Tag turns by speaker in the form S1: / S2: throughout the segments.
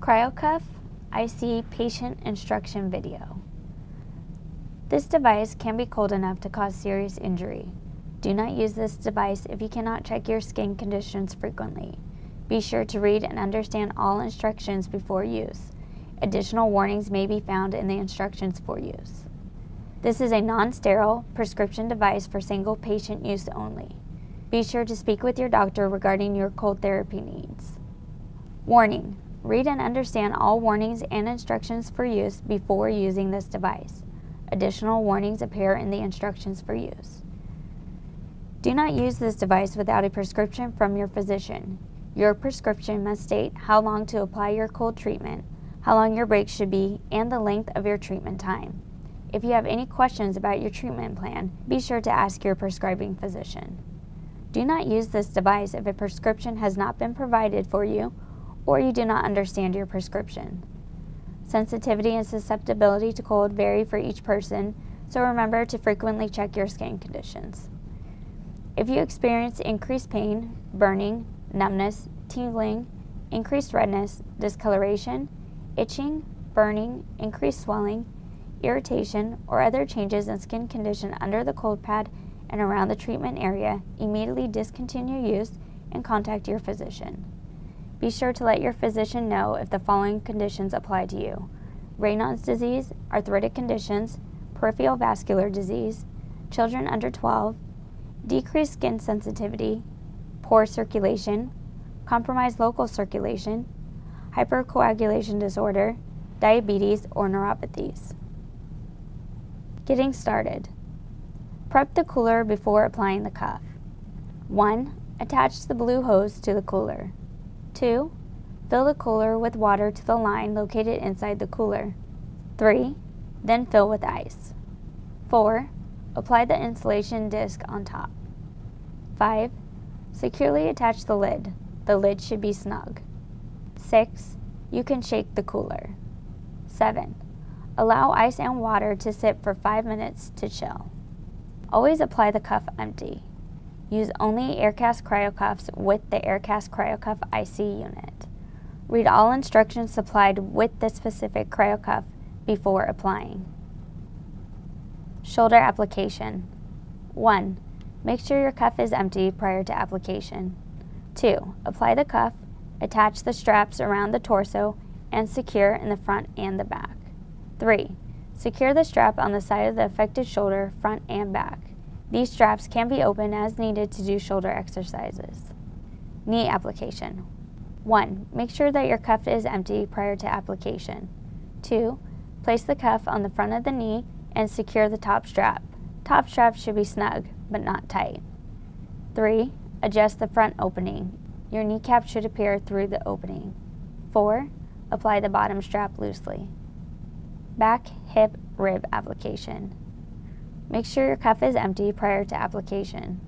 S1: CryoCuff IC Patient Instruction Video. This device can be cold enough to cause serious injury. Do not use this device if you cannot check your skin conditions frequently. Be sure to read and understand all instructions before use. Additional warnings may be found in the instructions for use. This is a non-sterile prescription device for single patient use only. Be sure to speak with your doctor regarding your cold therapy needs. Warning: read and understand all warnings and instructions for use before using this device. Additional warnings appear in the instructions for use. Do not use this device without a prescription from your physician. Your prescription must state how long to apply your cold treatment, how long your breaks should be, and the length of your treatment time. If you have any questions about your treatment plan, be sure to ask your prescribing physician. Do not use this device if a prescription has not been provided for you or you do not understand your prescription. Sensitivity and susceptibility to cold vary for each person, so remember to frequently check your skin conditions. If you experience increased pain, burning, numbness, tingling, increased redness, discoloration, itching, burning, increased swelling, irritation, or other changes in skin condition under the cold pad and around the treatment area, immediately discontinue use and contact your physician. Be sure to let your physician know if the following conditions apply to you: Raynaud's disease, arthritic conditions, peripheral vascular disease, children under 12, decreased skin sensitivity, poor circulation, compromised local circulation, hypercoagulation disorder, diabetes, or neuropathies. Getting started. Prep the cooler before applying the cuff. 1. Attach the blue hose to the cooler. 2. Fill the cooler with water to the line located inside the cooler. 3. Then fill with ice. 4. Apply the insulation disc on top. 5. Securely attach the lid. The lid should be snug. 6. You can shake the cooler. 7. Allow ice and water to sit for 5 minutes to chill. Always apply the cuff empty. Use only Aircast Cryo cuffs with the Aircast Cryo Cuff IC unit. Read all instructions supplied with the specific cryo cuff before applying. Shoulder application. 1. Make sure your cuff is empty prior to application. 2. Apply the cuff, attach the straps around the torso, and secure in the front and the back. 3. Secure the strap on the side of the affected shoulder, front and back. These straps can be opened as needed to do shoulder exercises. Knee application. 1. Make sure that your cuff is empty prior to application. 2. Place the cuff on the front of the knee and secure the top strap. Top strap should be snug, but not tight. 3. Adjust the front opening. Your kneecap should appear through the opening. 4. Apply the bottom strap loosely. Back, hip, rib application. Make sure your cuff is empty prior to application.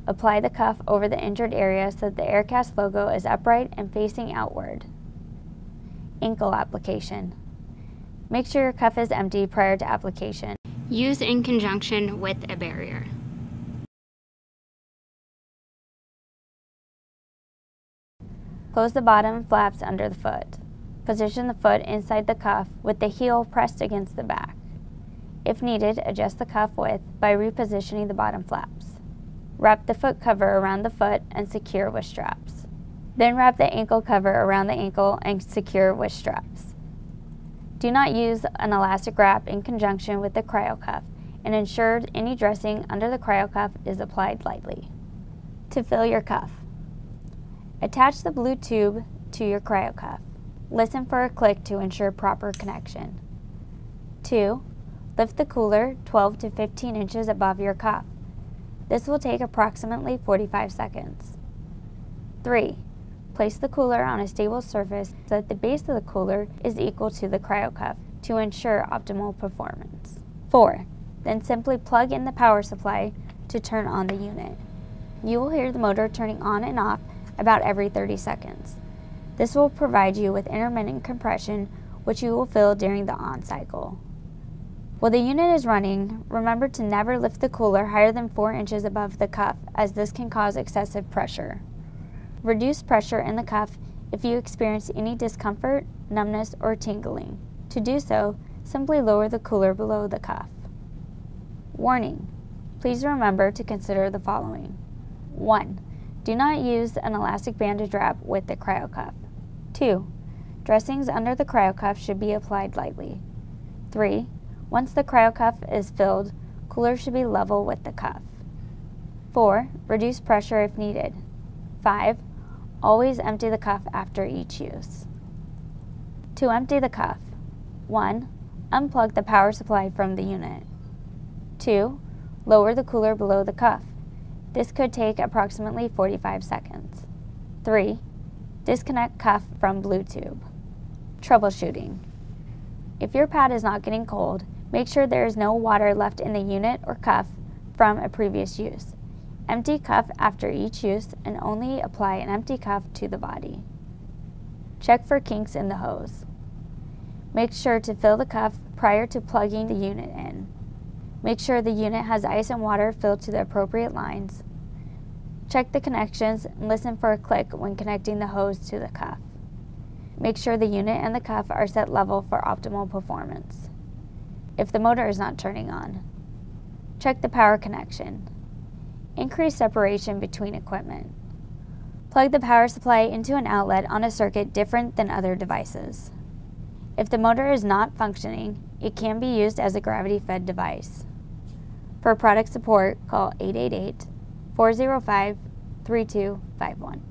S1: Apply the cuff over the injured area so that the Aircast logo is upright and facing outward. Ankle application. Make sure your cuff is empty prior to application. Use in conjunction with a barrier. Close the bottom flaps under the foot. Position the foot inside the cuff with the heel pressed against the back. If needed, adjust the cuff width by repositioning the bottom flaps. Wrap the foot cover around the foot and secure with straps. Then wrap the ankle cover around the ankle and secure with straps. Do not use an elastic wrap in conjunction with the cryo cuff, and ensure any dressing under the cryo cuff is applied lightly. To fill your cuff. Attach the blue tube to your cryo cuff. Listen for a click to ensure proper connection. 2. Lift the cooler 12 to 15 inches above your cuff. This will take approximately 45 seconds. 3. Place the cooler on a stable surface so that the base of the cooler is equal to the cryo cuff to ensure optimal performance. 4. Then simply plug in the power supply to turn on the unit. You will hear the motor turning on and off about every 30 seconds. This will provide you with intermittent compression, which you will feel during the on cycle. While the unit is running, remember to never lift the cooler higher than 4 inches above the cuff, as this can cause excessive pressure. Reduce pressure in the cuff if you experience any discomfort, numbness, or tingling. To do so, simply lower the cooler below the cuff. Warning: please remember to consider the following. 1. Do not use an elastic bandage wrap with the cryo cuff. 2. Dressings under the cryo cuff should be applied lightly. 3. Once the cryo cuff is filled, cooler should be level with the cuff. 4. Reduce pressure if needed. 5. Always empty the cuff after each use. To empty the cuff: 1. Unplug the power supply from the unit. 2. Lower the cooler below the cuff. This could take approximately 45 seconds. 3. Disconnect cuff from blue tube. Troubleshooting: if your pad is not getting cold, make sure there is no water left in the unit or cuff from a previous use. Empty cuff after each use and only apply an empty cuff to the body. Check for kinks in the hose. Make sure to fill the cuff prior to plugging the unit in. Make sure the unit has ice and water filled to the appropriate lines. Check the connections and listen for a click when connecting the hose to the cuff. Make sure the unit and the cuff are set level for optimal performance. If the motor is not turning on, check the power connection. Increase separation between equipment. Plug the power supply into an outlet on a circuit different than other devices. If the motor is not functioning, it can be used as a gravity-fed device. For product support, call 888-405-3251.